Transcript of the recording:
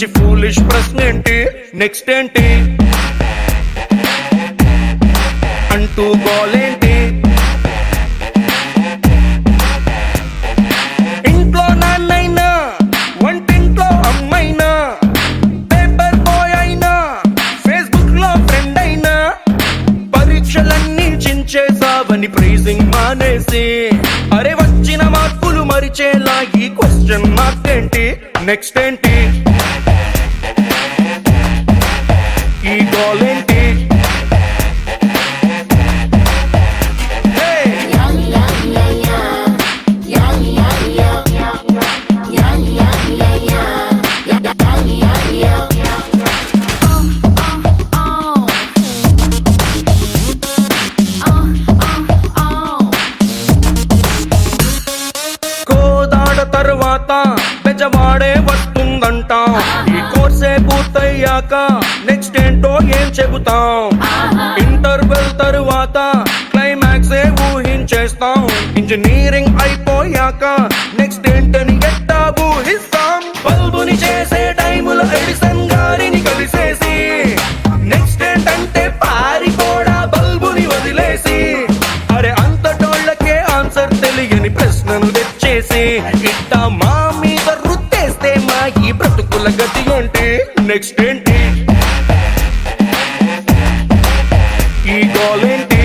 పిచ్చి ఫూలిష్ ప్రశ్న ఏంటి, నెక్స్ట్ ఏంటి అంటూ గోలేంటి. ఇంట్లో నాన్నైనా వంటింట్లో అమ్మైనా పేపర్ బాయ్ అయినా ఫేస్బుక్ లో ఫ్రెండ్ అయినా పరీక్షలన్నీ చించేసావని ప్రైజింగ్ మానేసి అరే వచ్చిన మార్కులు మరిచేలా ఈ క్వశ్చన్ మార్క్ ఏంటి, నెక్స్ట్ ఏంటి ఈ గోల్ ఏంటి. తర్వాత బెజవాడే వస్తుందంట, ఈ కోర్సే పూర్తయ్యాక నెక్స్ట్ ఏంటో ఏం చెబుతాం. ఇంటర్వెల్ తరువాత క్లైమాక్సే ఊహించేస్తాం. ఇంజనీరింగ్ అయిపోయాక నెక్స్ట్ ఏంటని ఎట్టా ఊహిస్తాం. బల్బుని చేసే టైములో ఎడిసన్ గారిని కలిసేసి నెక్స్ట్ ఏంటంటే పారిపోడా బల్బుని వదిలేసి అరే అంతటోళ్ళకే ఆన్సర్ తెలియని ప్రశ్నను తెచ్చేసి ఇట్టా మా మీద రుత్తేస్తే మా ఈ బ్రతుకుల గతి ఏంటి, నెక్స్ట్ ఏంటి ఈ గోల్ ఏంటి.